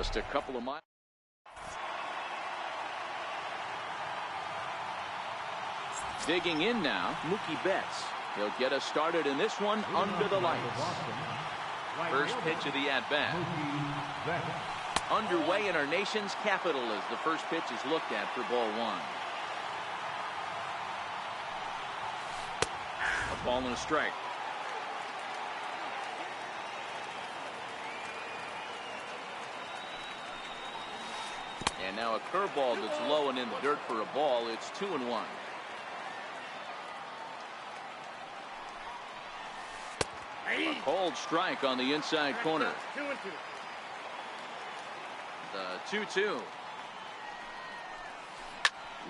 Just a couple of miles. Digging in now, Mookie Betts. He'll get us started in this one under the lights. First pitch of the at-bat. Underway in our nation's capital as the first pitch is looked at for ball one. A ball and a strike. And now a curveball that's low and in the dirt for a ball. It's 2-1. A cold strike on the inside corner. The 2-2.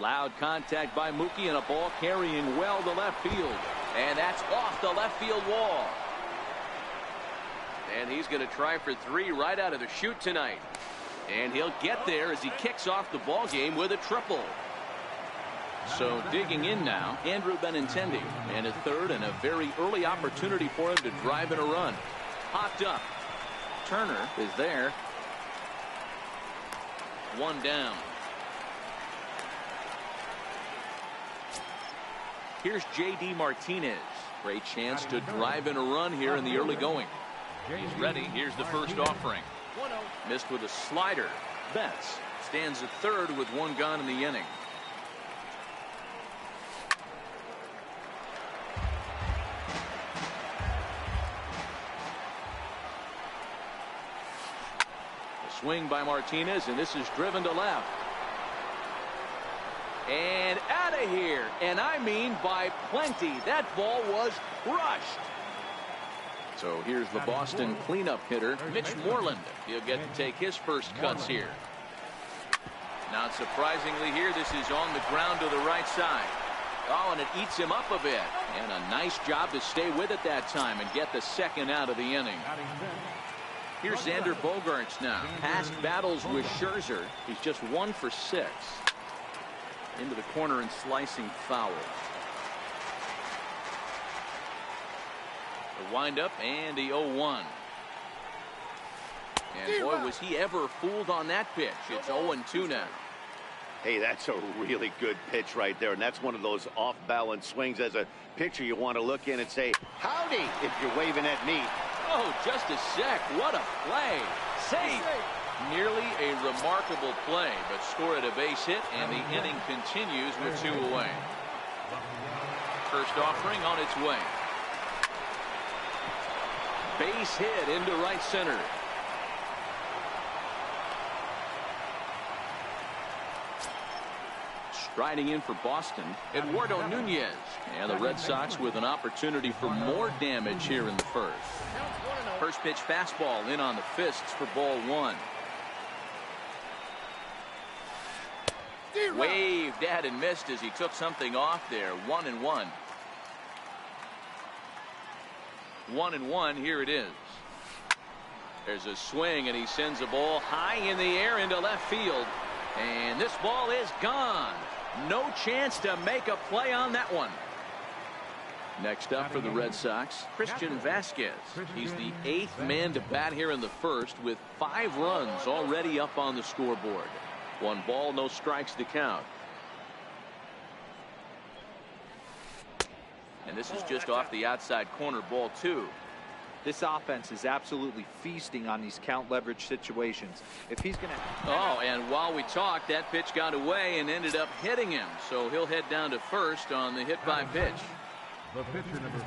Loud contact by Mookie and a ball carrying well to left field. And that's off the left field wall. And he's going to try for 3 right out of the chute tonight. And he'll get there as he kicks off the ball game with a triple. So digging in now, Andrew Benintendi, and at third, and a very early opportunity for him to drive in a run. Popped up. Turner is there. 1 down. Here's J.D. Martinez. Great chance to drive in a run here in the early going. He's ready. Here's the first offering. Missed with a slider. Betts stands at third with 1 gone in the inning. Swing by Martinez, and this is driven to left. And out of here. And I mean by plenty. That ball was crushed. So here's the Boston cleanup hitter, Mitch Moreland. He'll get to take his first cuts here. Not surprisingly here, this is on the ground to the right side. Oh, and it eats him up a bit. And a nice job to stay with it that time and get the second out of the inning. Here's Xander Bogaerts now. Past battles with Scherzer. He's just 1 for 6. Into the corner and slicing foul. The windup and the 0-1. And boy, was he ever fooled on that pitch. It's 0-2 now. Hey, that's a really good pitch right there. And that's one of those off-balance swings. As a pitcher, you want to look in and say, howdy, if you're waving at me. Oh, just a sec. What a play. Safe. Nearly a remarkable play, but score at a base hit, and the inning continues with 2 away. First offering on its way. Base hit into right center. Striding in for Boston, Eduardo Nunez. And the Red Sox with an opportunity for more damage here in the first. First pitch fastball in on the fists for ball 1. Waved at and missed as he took something off there. 1-1. 1-1. Here it is. There's a swing, and he sends a ball high in the air into left field. And this ball is gone. No chance to make a play on that one. Next up for the Red Sox, Christian Vasquez. He's the 8th man to bat here in the first with 5 runs already up on the scoreboard. 1 ball, no strikes to count. And this is just off the outside corner, ball 2. This offense is absolutely feasting on these count leverage situations. If he's going to... Oh, and while we talked, that pitch got away and ended up hitting him. So he'll head down to first on the hit by pitch.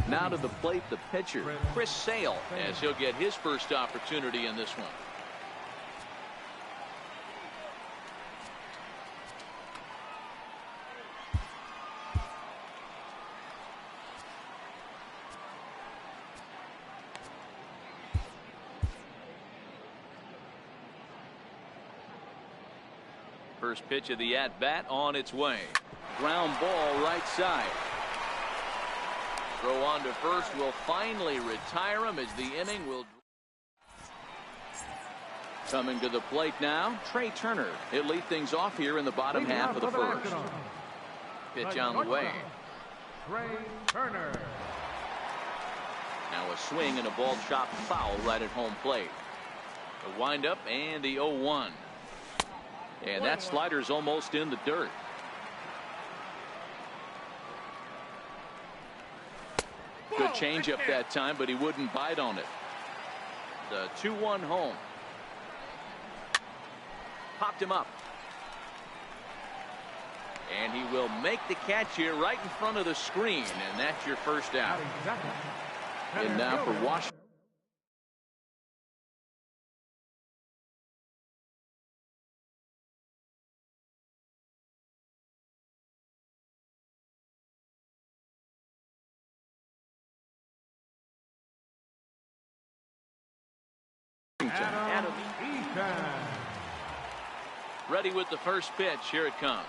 Now to the plate, the pitcher, Chris Sale, as he'll get his first opportunity in this one. First pitch of the at-bat on its way. Ground ball right side. Throw on to first will finally retire him as the inning will. Coming to the plate now, Trey Turner. He'll lead things off here in the bottom half of the first. Pitch on the way. Trey Turner. Now a swing and a ball chopped foul right at home plate. The windup and the 0-1. And that slider's almost in the dirt. Good changeup that time, but he wouldn't bite on it. The 2-1 home. Popped him up. And he will make the catch here right in front of the screen, and that's your first out. And now for Washington. Ready with the first pitch. Here it comes.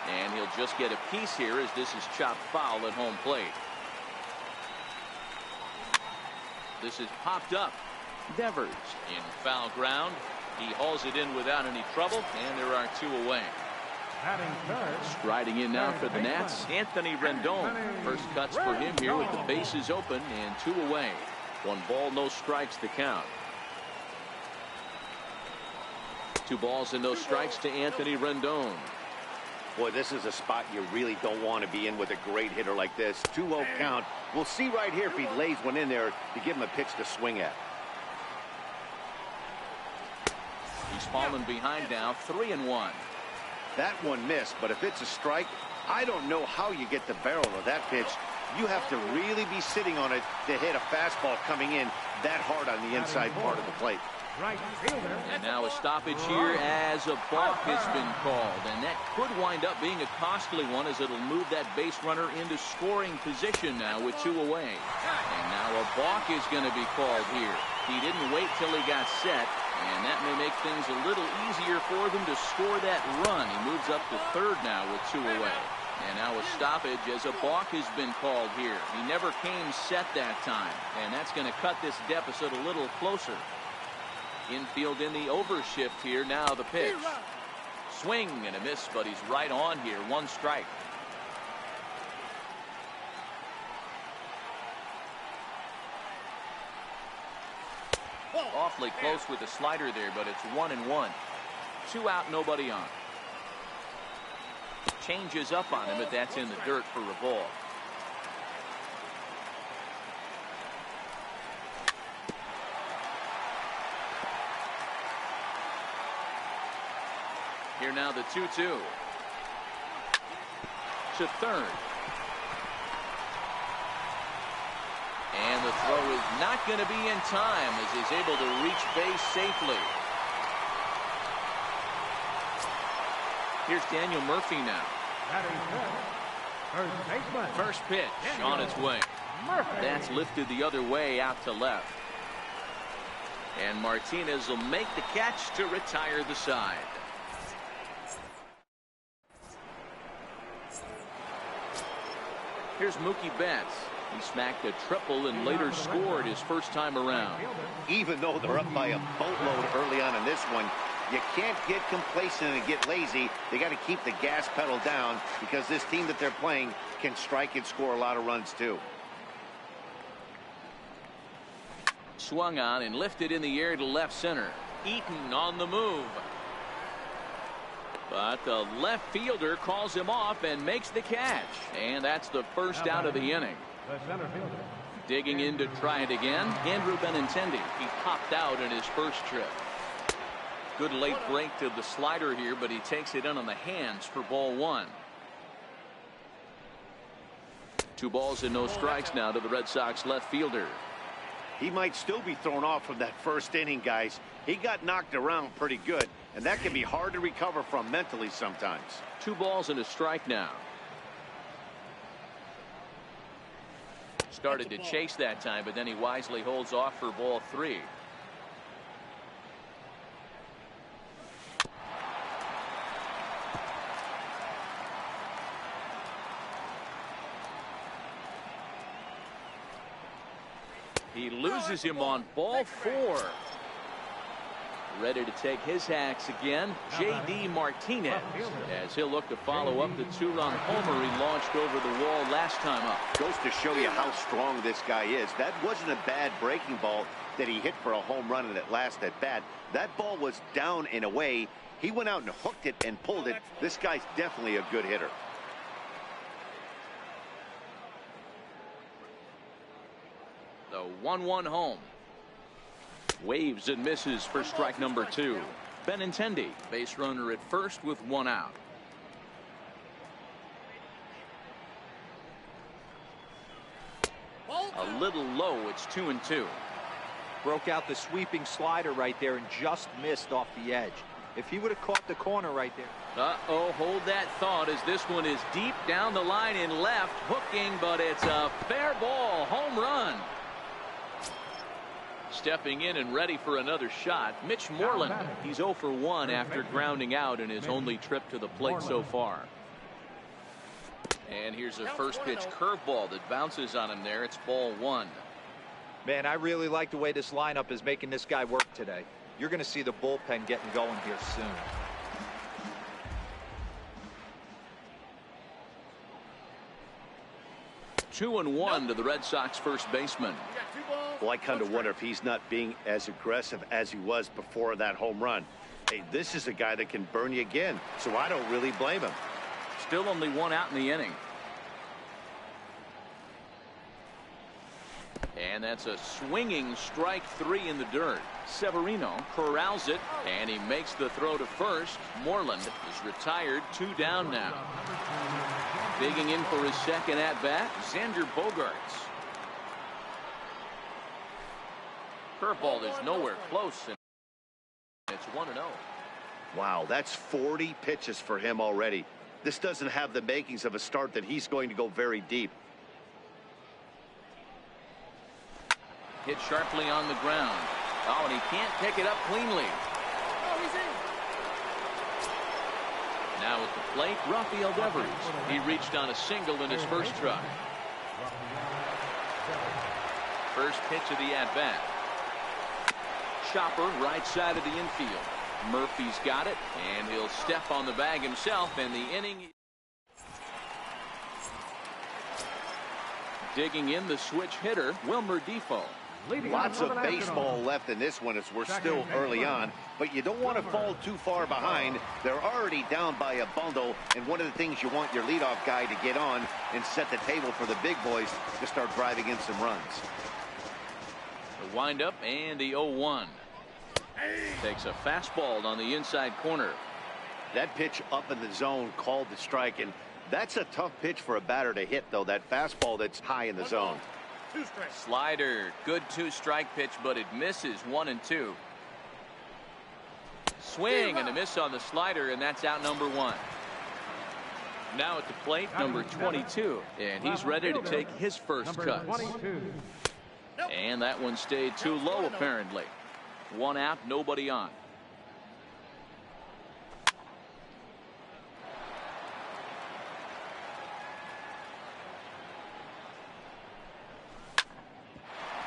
And he'll just get a piece here as this is chopped foul at home plate. This is popped up. Devers in foul ground. He hauls it in without any trouble, and there are 2 away. Striding in now for the Nats, Anthony Rendon. First cuts for him here with the bases open and 2 away. 1 ball, no strikes to count. 2 balls and no strikes to Anthony Rendon. Boy, this is a spot you really don't want to be in with a great hitter like this. 2-0 count. We'll see right here if he lays one in there to give him a pitch to swing at. He's fallen behind now, 3-1. That one missed, but if it's a strike, I don't know how you get the barrel of that pitch. You have to really be sitting on it to hit a fastball coming in that hard on the inside part of the plate. And now a stoppage here as a balk has been called, and that could wind up being a costly one as it'll move that base runner into scoring position now with 2 away. And now a balk is going to be called here. He didn't wait till he got set, and that may make things a little easier for them to score that run. He moves up to third now with 2 away. And now a stoppage as a balk has been called here. He never came set that time, and that's going to cut this deficit a little closer. Infield in the overshift here. Now the pitch. Swing and a miss, but he's right on here. 1 strike. Awfully close with the slider there, but it's 1-1. 2 out, nobody on. Changes up on him, but that's in the dirt for a ball. Here now the 2-2. To third. And the throw is not going to be in time as he's able to reach base safely. Here's Daniel Murphy now. First pitch on its way. That's lifted the other way out to left. And Martinez will make the catch to retire the side. Here's Mookie Betts. He smacked a triple and later scored his first time around. Even though they're up by a boatload early on in this one, you can't get complacent and get lazy. They got to keep the gas pedal down because this team that they're playing can strike and score a lot of runs too. Swung on and lifted in the air to left center. Eaton on the move. But the left fielder calls him off and makes the catch. And that's the first out of the inning. Digging in to try it again, Andrew Benintendi. He popped out in his first trip. Good late break to the slider here, but he takes it in on the hands for ball 1. 2 balls and no strikes now to the Red Sox left fielder. He might still be thrown off from that first inning, guys. He got knocked around pretty good, and that can be hard to recover from mentally sometimes. 2 balls and a strike now. Started to chase that time, but then he wisely holds off for ball 3. He loses him on ball 4. Ready to take his hacks again, J.D. Martinez, as he'll look to follow up the two-run homer he launched over the wall last time up. Goes to show you how strong this guy is. That wasn't a bad breaking ball that he hit for a home run in that last at bat. That ball was down and away. He went out and hooked it and pulled it. This guy's definitely a good hitter. The 1-1 home. Waves and misses for strike number 2. Benintendi, base runner at first with 1 out. A little low. It's 2-2. Broke out the sweeping slider right there and just missed off the edge. If he would have caught the corner right there. Uh-oh, hold that thought as this one is deep down the line in left, hooking, but it's a fair ball. Home run. Stepping in and ready for another shot, Mitch Moreland. He's 0 for 1 after grounding out in his only trip to the plate so far. And here's a first pitch curveball that bounces on him there. It's ball 1. Man, I really like the way this lineup is making this guy work today. You're going to see the bullpen getting going here soon. Two and one to the Red Sox first baseman. Well, I kind of wonder if he's not being as aggressive as he was before that home run. Hey, this is a guy that can burn you again, so I don't really blame him. Still only 1 out in the inning. And that's a swinging strike 3 in the dirt. Severino corrals it, and he makes the throw to first. Moreland is retired, 2 down now. Digging in for his second at-bat, Xander Bogaerts. Curveball is nowhere close, and it's 1-0. Wow, that's 40 pitches for him already. This doesn't have the makings of a start that he's going to go very deep. Hit sharply on the ground. Oh, and he can't pick it up cleanly. Oh, he's in. Now at the plate, Rafael Devers. He reached on a single in his first try. First pitch of the at-bat. Chopper right side of the infield. Murphy's got it, and he'll step on the bag himself, and the inning. Digging in the switch hitter, Wilmer Defoe. Lots of baseball left in this one as we're still early on, but you don't want to fall too far behind. They're already down by a bundle, and one of the things you want your leadoff guy to get on and set the table for the big boys to start driving in some runs. The windup and the 0-1. Takes a fastball on the inside corner. That pitch up in the zone called the strike, and that's a tough pitch for a batter to hit, though, that fastball that's high in the zone. Slider, good 2-strike pitch, but it misses 1 and 2. Swing and a miss on the slider, and that's out number 1. Now at the plate, number 22, and he's ready to take his first cut. And that one stayed too low, apparently. 1 out, nobody on.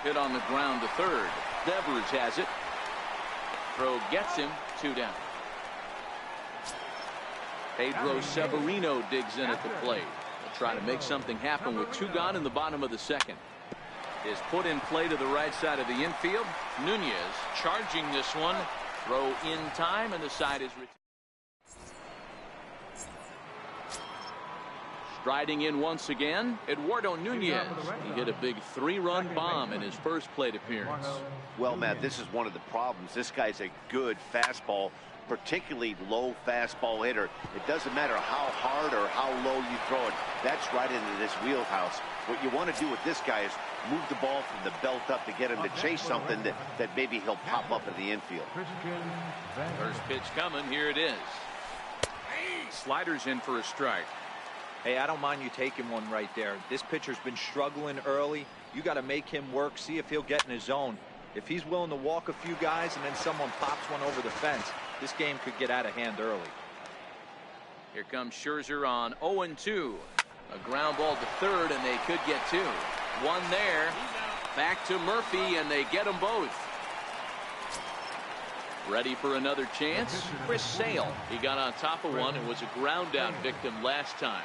Hit on the ground to third. Devers has it. Throw gets him, 2 down. Pedro Severino digs in at the plate. He'll try to make something happen with 2 gone in the bottom of the second. Is put in play to the right side of the infield. Nunez charging this one. Throw in time, and the side is retired. Striding in once again, Eduardo Nunez. He hit a big 3-run bomb in his first plate appearance. Well, Matt, this is one of the problems. This guy's a good fastball, particularly low fastball hitter. It doesn't matter how hard or how low you throw it. That's right into this wheelhouse. What you want to do with this guy is move the ball from the belt up to get him to chase something that maybe he'll pop up in the infield. First pitch coming. Here it is. Sliders in for a strike. Hey, I don't mind you taking one right there. This pitcher's been struggling early. You got to make him work, see if he'll get in his zone. If he's willing to walk a few guys and then someone pops one over the fence, this game could get out of hand early. Here comes Scherzer on 0-2. A ground ball to third, and they could get 2. 1 there. Back to Murphy, and they get them both. Ready for another chance? Chris Sale. He got on top of one and was a ground out victim last time.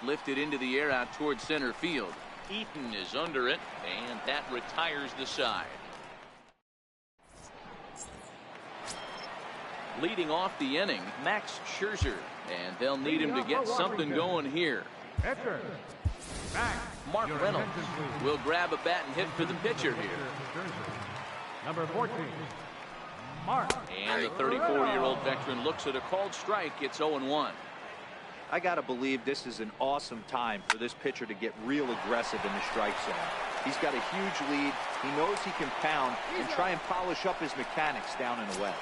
Lifted into the air out towards center field. Eaton is under it, and that retires the side. Leading off the inning, Max Scherzer, and they'll need him to get something going here. Mark Reynolds will grab a bat and hit for the pitcher here. Number 14, Mark. And the 34-year-old veteran looks at a called strike. It's 0-1. I got to believe this is an awesome time for this pitcher to get real aggressive in the strike zone. He's got a huge lead. He knows he can pound and try and polish up his mechanics down and away.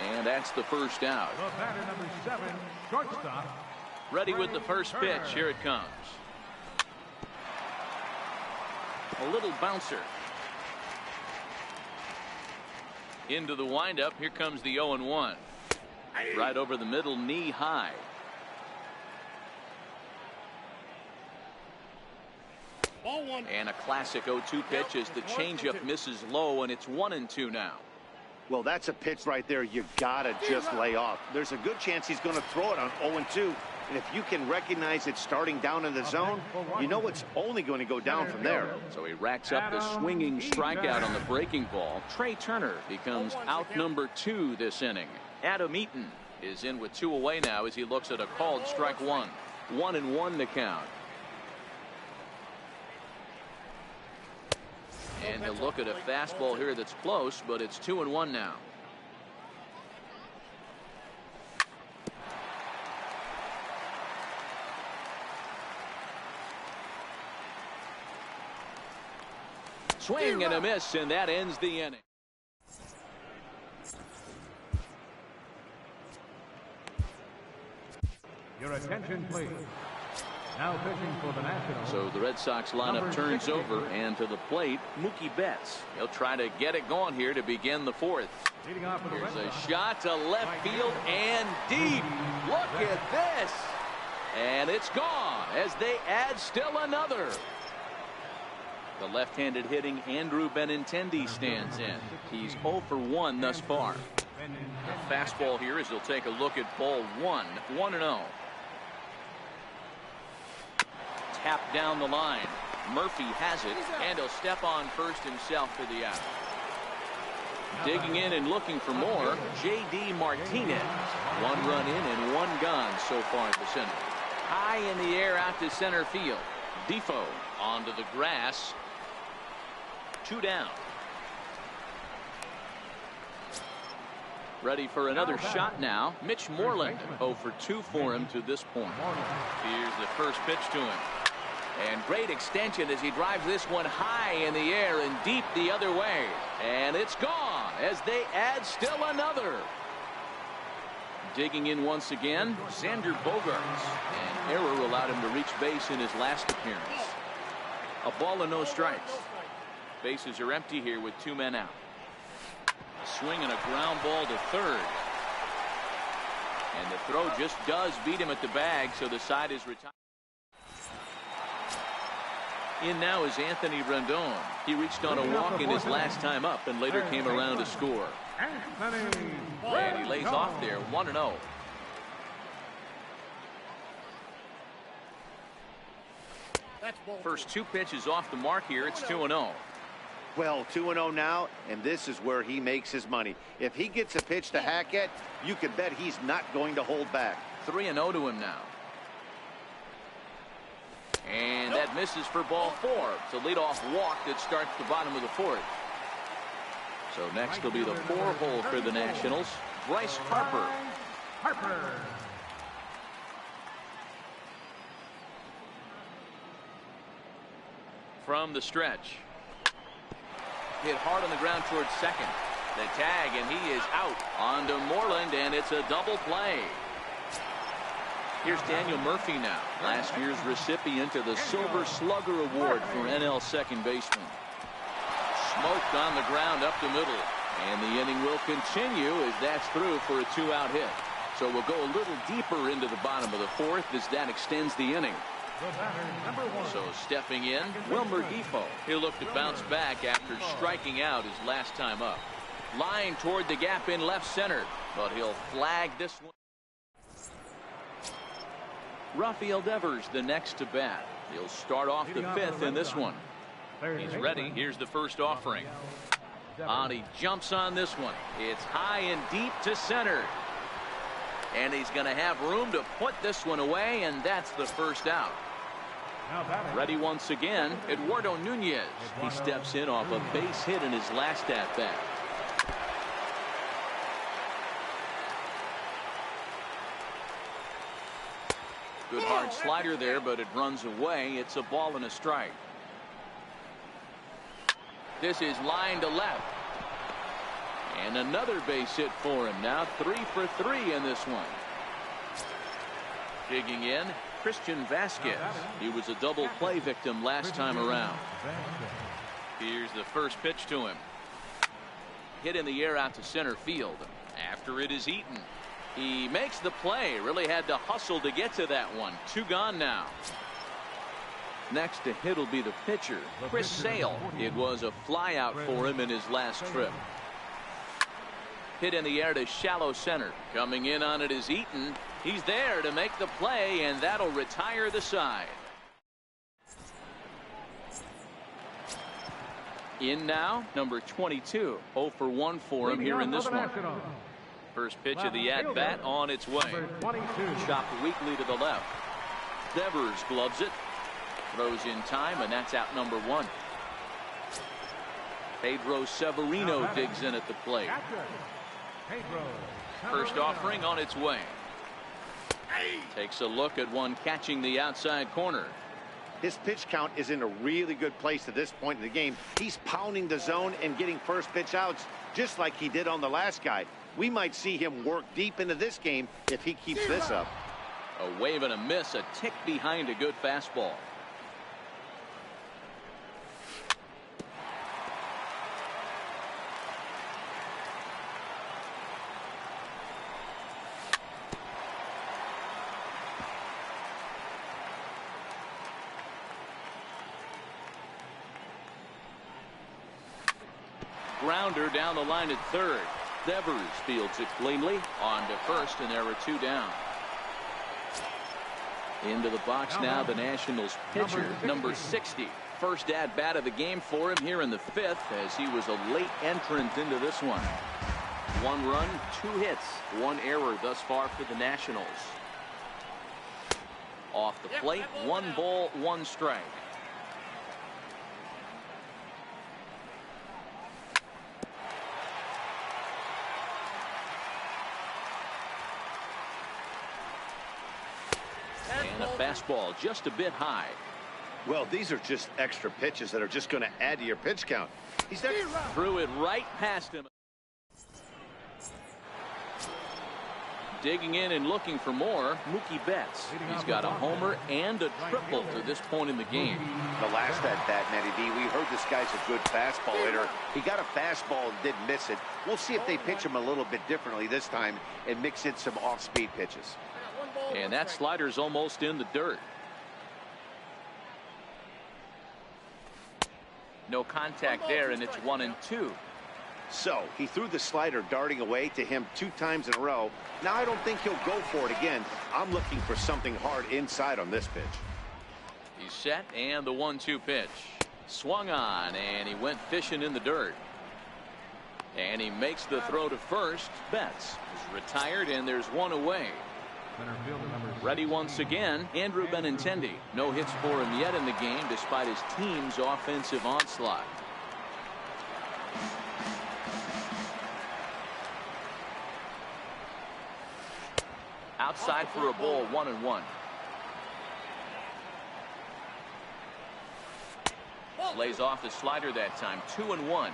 And that's the first out. The batter, number 7, shortstop. Ready with the first pitch. Here it comes. A little bouncer. Into the windup. Here comes the 0-1. Right over the middle, knee high. And a classic 0-2 pitch as the changeup misses low, and it's 1-2 now. Well, that's a pitch right there you gotta just lay off. There's a good chance he's going to throw it on 0-2. And if you can recognize it starting down in the zone, you know it's only going to go down from there. So he racks up the swinging strikeout on the breaking ball. Trey Turner becomes out number 2 this inning. Adam Eaton is in with 2 away now as he looks at a called strike 1. 1-1 to count. And he'll look at a fastball here that's close, but it's 2-1 now. Swing and a miss, and that ends the inning. Your attention, please. Now pitching for the Nationals. So the Red Sox lineup turns over, and to the plate, Mookie Betts. He'll try to get it going here to begin the 4th. Here's a shot to left field and deep. Look at this. And it's gone as they add still another. The left-handed hitting Andrew Benintendi stands in. He's 0 for 1 thus far. A fastball here as he'll take a look at ball 1. 1-0. Tap down the line. Murphy has it, and he'll step on first himself for the out. Digging in and looking for more, J.D. Martinez. 1 run in and 1 gone so far this inning. High in the air out to center field. Defoe onto the grass. 2 down. Ready for another shot now. Mitch Moreland 0 for 2 for him to this point. Here's the first pitch to him. And great extension as he drives this one high in the air and deep the other way. And it's gone as they add still another. Digging in once again, Xander Bogaerts. An error allowed him to reach base in his last appearance. A ball and no strikes. Bases are empty here with 2 men out. Swing and a ground ball to third. And the throw just does beat him at the bag, so the side is retired. In now is Anthony Rendon. He reached on a walk in his last time up and later came around to score. And he lays off there, 1-0. First 2 pitches off the mark here. It's 2-0. Well, 2-0 now, and this is where he makes his money. If he gets a pitch to hack at, you can bet he's not going to hold back. 3-0 to him now. And that misses for ball 4. It's a leadoff walk that starts the bottom of the 4th. So next will be the 4-hole for the Nationals. Bryce Harper. From the stretch. Hit hard on the ground towards second. The tag, and he is out. On to Moreland, and it's a double play. Here's Daniel Murphy now, last year's recipient of the Silver Slugger Award for NL second baseman. Smoked on the ground up the middle, and the inning will continue as that's through for a 2-out hit. So we'll go a little deeper into the bottom of the 4th as that extends the inning. The batter, number 1. So stepping in, Wilmer Depot. He'll look to bounce back after striking out his last time up. Line toward the gap in left center, but he'll flag this one. Rafael Devers the next to bat. He'll start off the 5th in this one. He's ready. Here's the first offering. He jumps on this one. It's high and deep to center. And he's going to have room to put this one away, and that's the first out. Ready once again, Eduardo Nunez. He steps in off a base hit in his last at-bat. Good hard slider there, but it runs away. It's a ball and a strike. This is line to left. And another base hit for him. Now 3 for 3 in this one. Digging in, Christian Vasquez. He was a double play victim last time around. Here's the first pitch to him. Hit in the air out to center field. After it is eaten. He makes the play. Really had to hustle to get to that one. 2 gone now. Next to hit will be the pitcher, Chris Sale. It was a fly out for him in his last trip. Hit in the air to shallow center. Coming in on it is Eaton. He's there to make the play, and that'll retire the side. In now, number 22. 0 for 1 for him here in this one. First pitch of the at-bat on its way. Chopped weakly to the left. Devers gloves it. Throws in time, and that's out number 1. Pedro Severino digs in at the plate. First offering on its way. Takes a look at one catching the outside corner. His pitch count is in a really good place at this point in the game. He's pounding the zone and getting first pitch outs just like he did on the last guy. We might see him work deep into this game if he keeps this up. A wave and a miss, a tick behind a good fastball. Grounder down the line at third. Devers fields it cleanly on to first, and there are 2 down. Into the box now the Nationals pitcher, number 60. First at bat of the game for him here in the 5th, as he was a late entrant into this one. 1 run, 2 hits, 1 error thus far for the Nationals. Off the plate, 1 ball, 1 strike. And a fastball just a bit high. Well, these are just extra pitches that are just going to add to your pitch count. He's there. Threw it right past him. Digging in and looking for more, Mookie Betts. He's got a homer and a triple to this point in the game. The last at bat, Matty D, we heard this guy's a good fastball hitter. He got a fastball and didn't miss it. We'll see if they pitch him a little bit differently this time and mix in some off-speed pitches. And that slider's almost in the dirt. No contact there, and it's 1-2. So he threw the slider darting away to him 2 times in a row. Now I don't think he'll go for it again. I'm looking for something hard inside on this pitch. He's set, and the 1-2 pitch. Swung on, and he went fishing in the dirt. And he makes the throw to first. Betts is retired, and there's 1 away. Ready once again, Andrew Benintendi. No hits for him yet in the game, despite his team's offensive onslaught. Outside for a ball, 1-1. Lays off the slider that time, 2-1.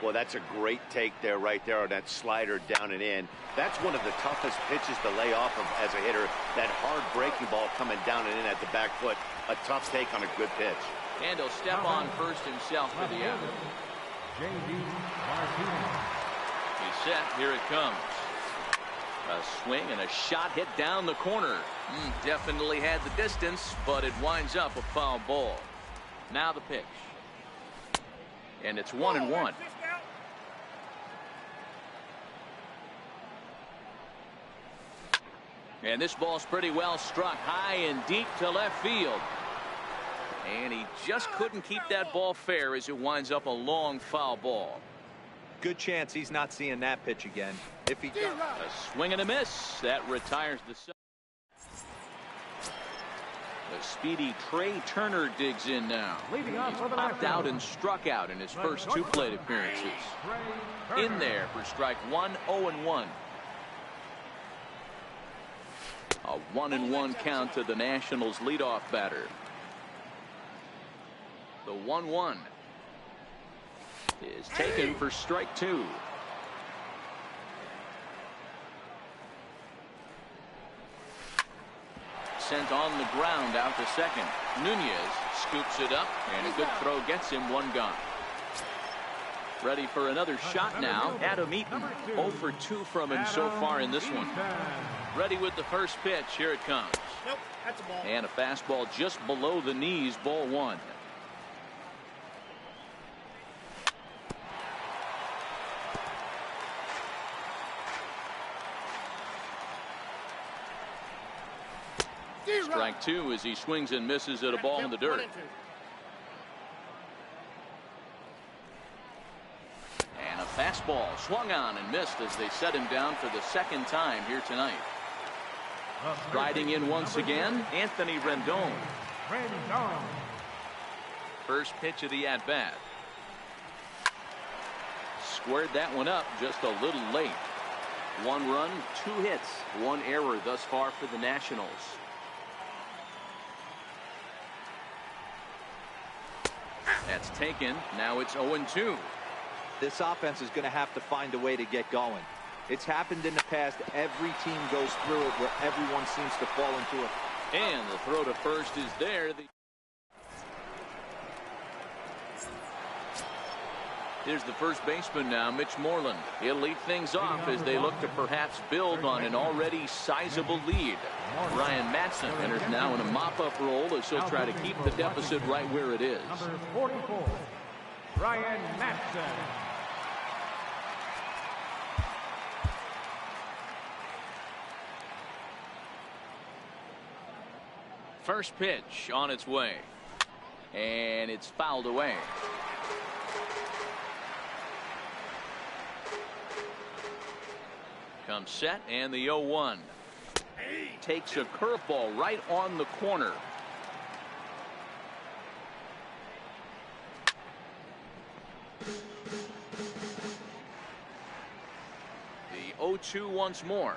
Well, that's a great take there, right there on that slider down and in. That's one of the toughest pitches to lay off of as a hitter. That hard breaking ball coming down and in at the back foot. A tough take on a good pitch. And he'll step on first himself for the out. He's set. Here it comes. A swing and a shot hit down the corner. Definitely had the distance, but it winds up a foul ball. Now the pitch. And it's 1-1. And this ball's pretty well struck high and deep to left field. And he just couldn't keep that ball fair as it winds up a long foul ball. Good chance he's not seeing that pitch again. If he does. A swing and a miss. That retires the side. The speedy Trey Turner digs in now. He's popped out and struck out in his first two plate appearances. In there for strike one, 0-1. A 1-1 count to the Nationals leadoff batter. The 1-1 is taken for strike two. Sent on the ground out to second. Nunez scoops it up, and a good throw gets him one gone. Ready for another shot now. Adam Eaton, 0 for 2 from him so far in this one. Ready with the first pitch. Here it comes. Nope, that's a ball. And a fastball just below the knees, ball one. Strike two as he swings and misses at a ball in the dirt. And a fastball swung on and missed as they set him down for the second time here tonight. Riding in once again, Anthony Rendon. First pitch of the at-bat. Squared that one up just a little late. 1 run, 2 hits, 1 error thus far for the Nationals. That's taken. Now it's 0-2. This offense is going to have to find a way to get going. It's happened in the past. Every team goes through it where everyone seems to fall into it. And the throw to first is there. Here's the first baseman now, Mitch Moreland. He'll lead things off as they look to perhaps build on an already sizable lead. Ryan Matson enters now in a mop-up role as he'll try to keep the deficit right where it is. Number 44, Ryan Matson. First pitch on its way. And it's fouled away. Comes set, and the 0-1. Takes a curveball right on the corner. The 0-2 once more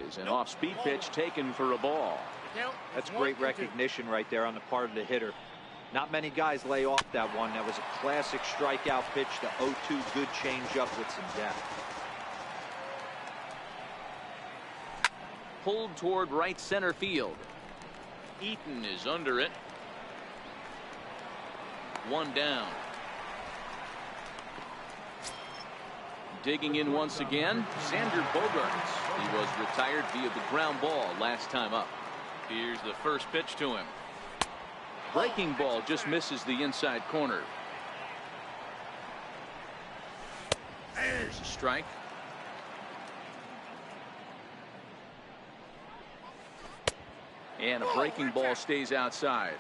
is an off-speed pitch taken for a ball. That's great recognition right there on the part of the hitter. Not many guys lay off that one. That was a classic strikeout pitch to 0-2. Good changeup with some depth. Pulled toward right center field. Eaton is under it. 1 down. Digging in once again, Xander Bogaerts. He was retired via the ground ball last time up. Here's the first pitch to him. Breaking ball just misses the inside corner. There's a strike. And a breaking ball stays outside.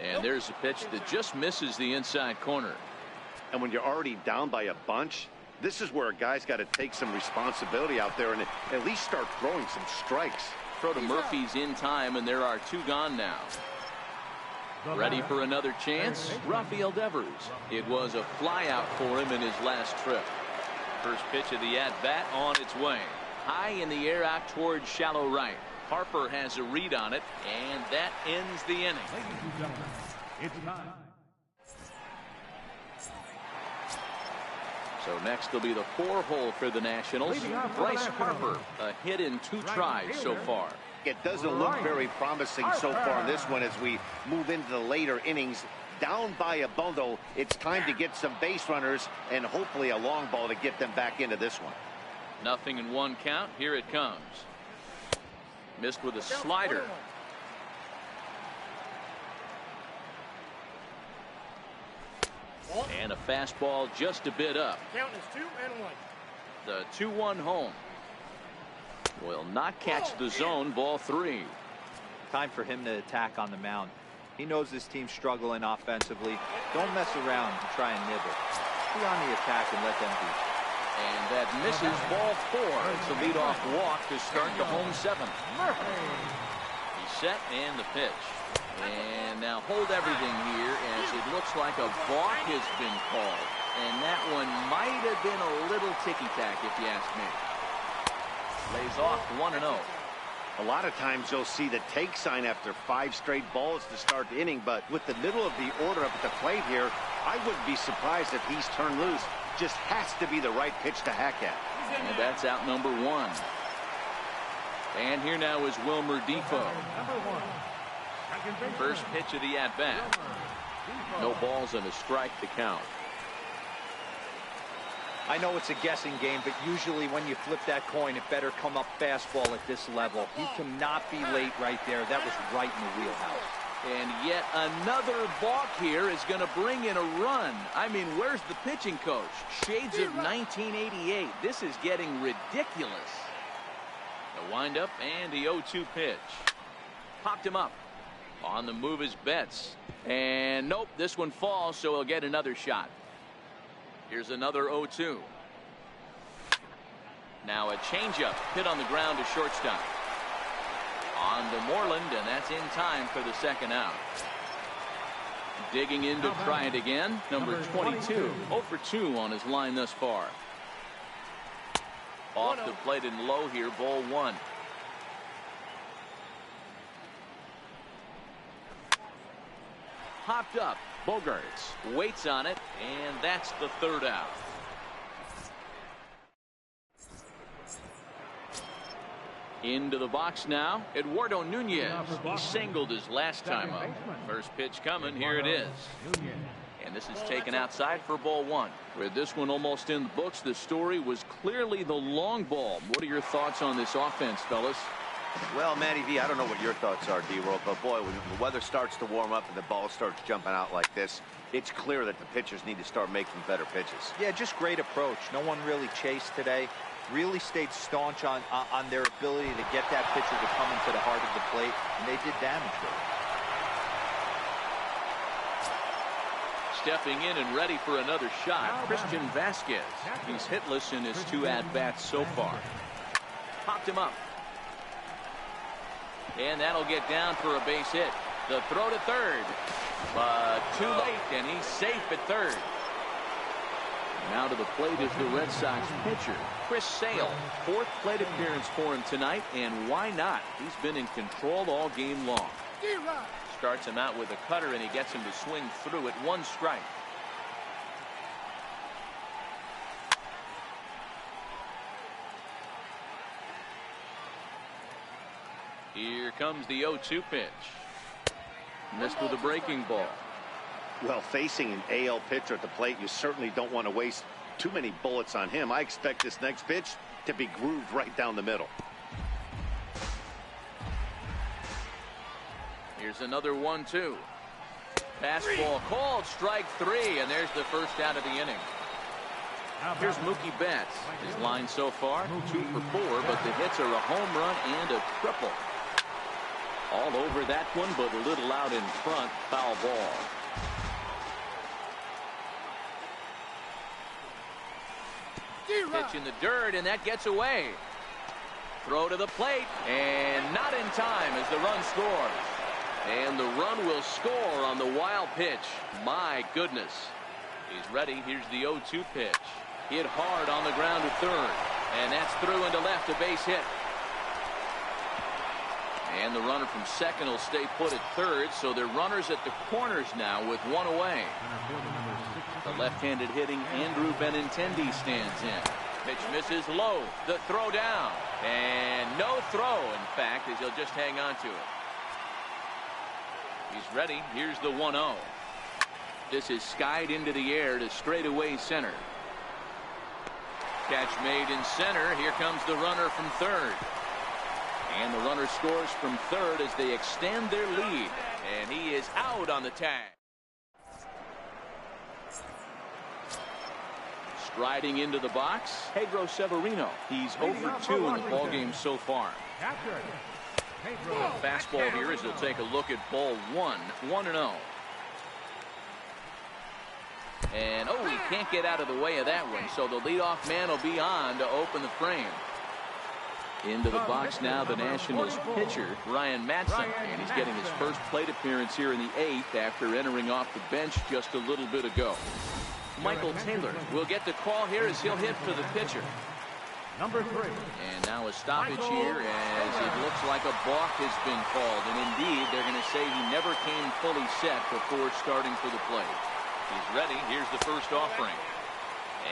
And there's a pitch that just misses the inside corner. And when you're already down by a bunch, this is where a guy's got to take some responsibility out there and at least start throwing some strikes. Throw to Murphy's in time, and there are 2 gone now. Ready for another chance? Rafael Devers. It was a flyout for him in his last trip. First pitch of the at-bat on its way. High in the air out towards shallow right. Harper has a read on it, and that ends the inning. Ladies and gentlemen, it's time. So next will be the 4-hole for the Nationals. Bryce Harper, a hit in 2 tries so far. It doesn't look very promising so far in this one as we move into the later innings. down by a bundle. It's time to get some base runners and hopefully a long ball to get them back into this one. Nothing in one count. Here it comes. Missed with a slider. And a fastball just a bit up. Count is 2-1. The 2-1 home. Will not catch the zone. Ball 3. Time for him to attack on the mound. He knows this team's struggling offensively. Don't mess around and try and nibble. Be on the attack and let them be. And that misses. Ball 4. It's a leadoff walk to start the home 7th. He's set and the pitch. And now hold everything here as it looks like a balk has been called. And that one might have been a little ticky-tack if you ask me. Lays off 1-0. A lot of times you'll see the take sign after 5 straight balls to start the inning, but with the middle of the order up at the plate here, I wouldn't be surprised if he's turned loose. Just has to be the right pitch to hack at. And that's out number 1. And here now is Wilmer Defoe. First pitch of the at-bat. No balls and a strike to count. I know it's a guessing game, but usually when you flip that coin, it better come up fastball at this level. He cannot be late right there. That was right in the wheelhouse. And yet another balk here is going to bring in a run. I mean, where's the pitching coach? Shades of 1988. This is getting ridiculous. The windup and the 0-2 pitch. Popped him up. On the move is Betts. And nope, this one falls, so he'll get another shot. Here's another 0-2. Now a changeup hit on the ground to shortstop. On to Moreland, and that's in time for the second out. Digging in to try it again, number 22. 0 for 2 on his line thus far. Off the plate and low here, ball 1. Popped up. Bogarts waits on it, and that's the third out. Into the box now, Eduardo Nunez. He singled his last time up. First pitch coming, here it is. And this is taken outside for ball 1. With this one almost in the books, the story was clearly the long ball. What are your thoughts on this offense, fellas? Well, Matty V, I don't know what your thoughts are, D-Roll, but boy, when the weather starts to warm up and the ball starts jumping out like this, it's clear that the pitchers need to start making better pitches. Yeah, just great approach. No one really chased today. Really stayed staunch on their ability to get that pitcher to come into the heart of the plate, and they did damage with it. Stepping in and ready for another shot, Christian Vasquez. He's hitless in his 2 at-bats so far. Popped him up. And that'll get down for a base hit. The throw to third. But too late, and he's safe at third. Now to the plate is the Red Sox pitcher, Chris Sale. 4th plate appearance for him tonight, and why not? He's been in control all game long. Starts him out with a cutter, and he gets him to swing through at 1 strike. Here comes the 0-2 pitch. Missed with a breaking ball. Well, facing an AL pitcher at the plate, you certainly don't want to waste too many bullets on him. I expect this next pitch to be grooved right down the middle. Here's another 1-2. Fastball called, strike 3, and there's the first out of the inning. Here's Mookie Betts. His line so far, 2 for 4, but the hits are a home run and a triple. All over that one, but a little out in front. Foul ball. Pitch in the dirt, and that gets away. Throw to the plate, and not in time as the run scores. And the run will score on the wild pitch. My goodness. He's ready. Here's the 0-2 pitch. Hit hard on the ground to third. And that's through into left, a base hit. And the runner from second will stay put at third, so they're runners at the corners now with 1 away. The left-handed hitting Andrew Benintendi stands in. Pitch misses low. The throw down. And no throw, in fact, as he'll just hang on to it. He's ready. Here's the 1-0. This is skied into the air to straightaway center. Catch made in center. Here comes the runner from third. And the runner scores from third as they extend their lead. And he is out on the tag. Striding into the box, Pedro Severino. He's 0 for 2 in the ballgame so far. Fastball here as they'll take a look at ball 1, 1-0. And he can't get out of the way of that one, so the leadoff man will be on to open the frame. Into the box now, the Nationals pitcher, Ryan Matson, and he's getting his first plate appearance here in the 8th after entering off the bench just a little bit ago. Michael Taylor will get the call here as he'll hit for the pitcher. Number 3. And now a stoppage here as it looks like a balk has been called. And indeed, they're going to say he never came fully set before starting for the plate. He's ready. Here's the first offering.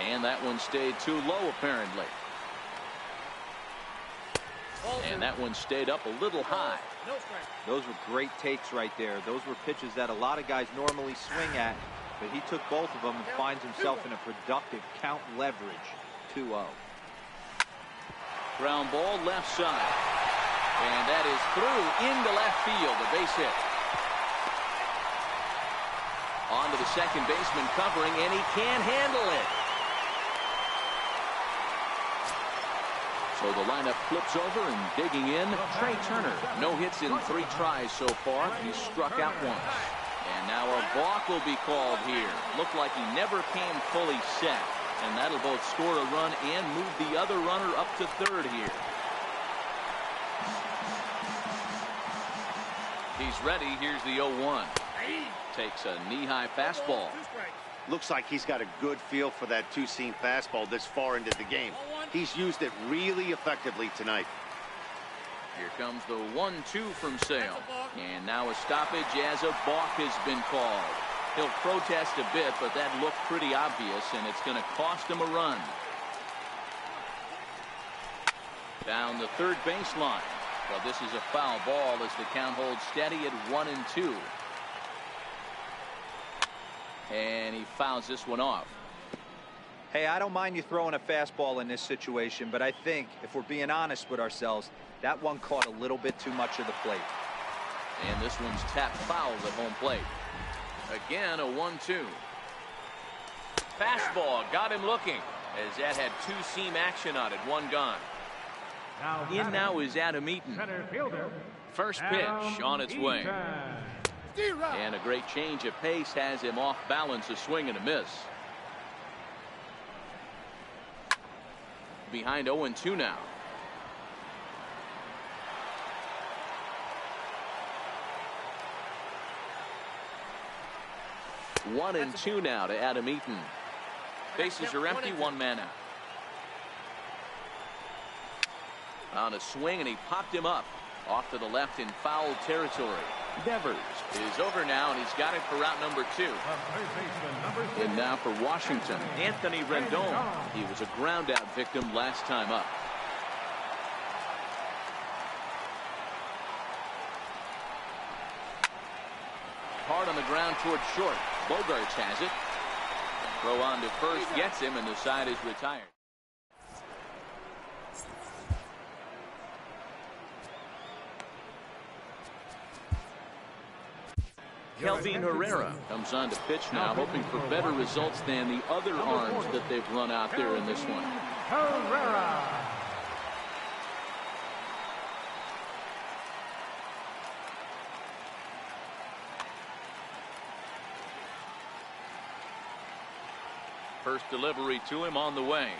And that one stayed too low, apparently. And that one stayed up a little high. Those were great takes right there. Those were pitches that a lot of guys normally swing at, but he took both of them and finds himself in a productive count leverage. 2-0. Ground ball left side. And that is through into left field. A base hit. On to the second baseman covering, and he can't handle it. So the lineup flips over and digging in. Trey Turner, no hits in 3 tries so far. He struck out once. And now a balk will be called here. Looked like he never came fully set. And that'll both score a run and move the other runner up to third here. He's ready. Here's the 0-1. Takes a knee-high fastball. Looks like he's got a good feel for that two-seam fastball this far into the game. He's used it really effectively tonight. Here comes the 1-2 from Sale. And now a stoppage as a balk has been called. He'll protest a bit, but that looked pretty obvious, and it's going to cost him a run. Down the third baseline. Well, this is a foul ball as the count holds steady at 1-2. And he fouls this one off. Hey, I don't mind you throwing a fastball in this situation, but I think if we're being honest with ourselves, that one caught a little bit too much of the plate. And this one's tapped foul at home plate. Again, a 1-2. Fastball got him looking as that had two-seam action on it. One gone. In now is Adam Eaton. First pitch on its way. And a great change of pace has him off balance, a swing and a miss. Behind 0-2 now. One and two now to Adam Eaton. Bases are empty, one man out. On a swing, and he popped him up off to the left in foul territory. Devers is over now, and he's got it for route number 2. And now for Washington, Anthony Rendon. He was a ground out victim last time up. Hard on the ground towards short. Bogarts has it. Throw on to first, gets him, and the side is retired. Kelvin Herrera comes on to pitch now, hoping for better results than the other arms that they've run out there in this one. Herrera. First delivery to him on the way.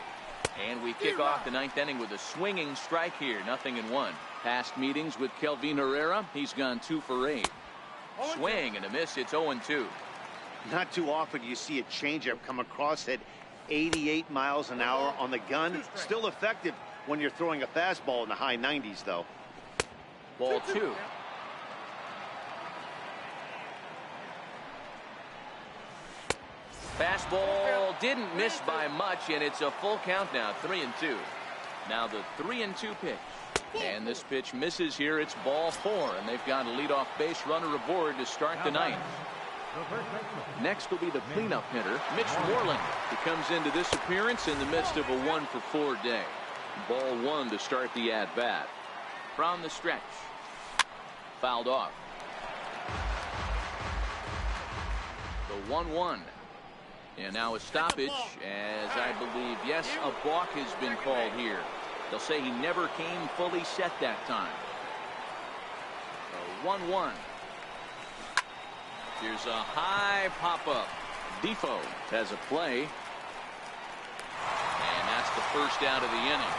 And we kick off the 9th inning with a swinging strike here. 0-1. Past meetings with Kelvin Herrera, he's gone 2 for 8. Swing and a miss. It's 0-2. Not too often you see a changeup come across at 88 miles an hour on the gun. Still effective when you're throwing a fastball in the high 90s, though. Ball 2. Fastball didn't miss by much, and it's a full count now. 3-2. Now the 3-2 pitch. And this pitch misses here. It's ball 4, and they've got a leadoff base runner aboard to start the 9th. The first baseman. Next will be the cleanup hitter, Mitch Moreland. He comes into this appearance in the midst of a 1-for-4 day. Ball 1 to start the at-bat. From the stretch. Fouled off. The 1-1. And now a stoppage, as I believe, yes, a balk has been called here. They'll say he never came fully set that time. 1-1. Here's a high pop-up. Defoe has a play. And that's the first out of the inning.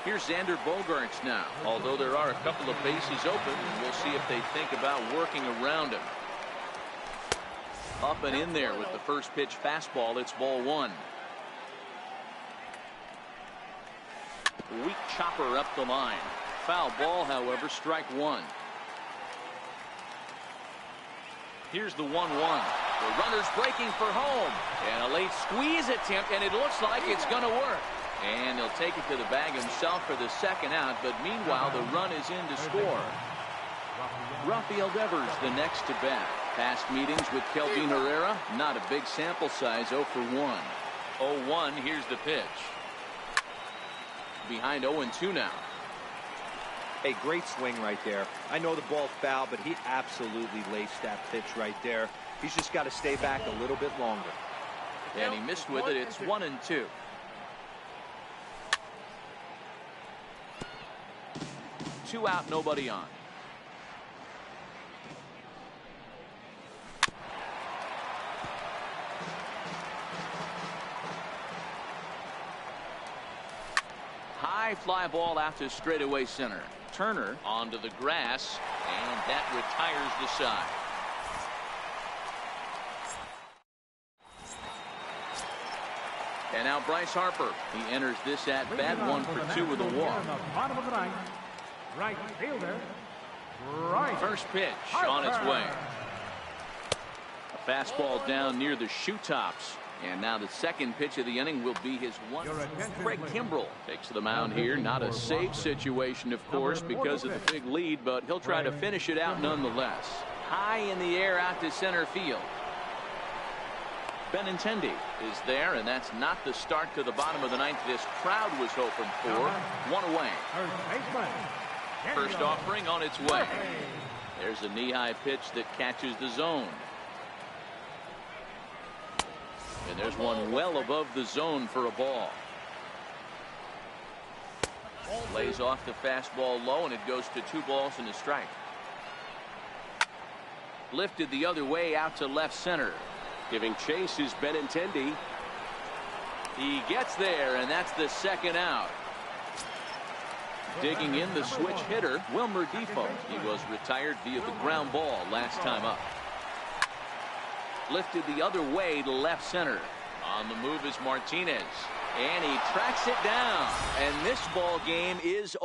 Here's Xander Bogaerts now. Although there are a couple of bases open, and we'll see if they think about working around him. Up and in there with the first pitch fastball. It's ball 1. Weak chopper up the line. Foul ball, however, strike 1. Here's the 1-1. The runner's breaking for home. And a late squeeze attempt, and it looks like it's going to work. And he'll take it to the bag himself for the second out, but meanwhile the run is in to score. Rafael Devers the next to bat. Past meetings with Kelvin Herrera, not a big sample size, 0 for 1. 0-1, here's the pitch. Behind 0-2 now. A great swing right there. I know the ball's foul, but he absolutely laced that pitch right there. He's just got to stay back a little bit longer. And he missed with it. It's 1-2. Two out, nobody on. High fly ball out to straightaway center. Turner onto the grass, and that retires the side. And now Bryce Harper. He enters this at bat 1 for 2 with a walk. Bottom of the ninth. Right fielder. Right. First pitch on its way. A fastball down near the shoe tops. And now the second pitch of the inning will be his one. Craig Kimbrell takes the mound here. Not a safe situation, of course, because of the big lead, but he'll try to finish it out nonetheless. High in the air out to center field. Benintendi is there, and that's not the start to the bottom of the ninth this crowd was hoping for. One away. First offering on its way. There's a knee-high pitch that catches the zone. And there's one well above the zone for a ball. Lays off the fastball low, and it goes to 2 balls and a strike. Lifted the other way out to left center. Giving chase is Benintendi. He gets there, and that's the second out. Digging in the switch hitter, Wilmer Defoe. He was retired via the ground ball last time up. Lifted the other way to left center. On the move is Martinez. And he tracks it down. And this ball game is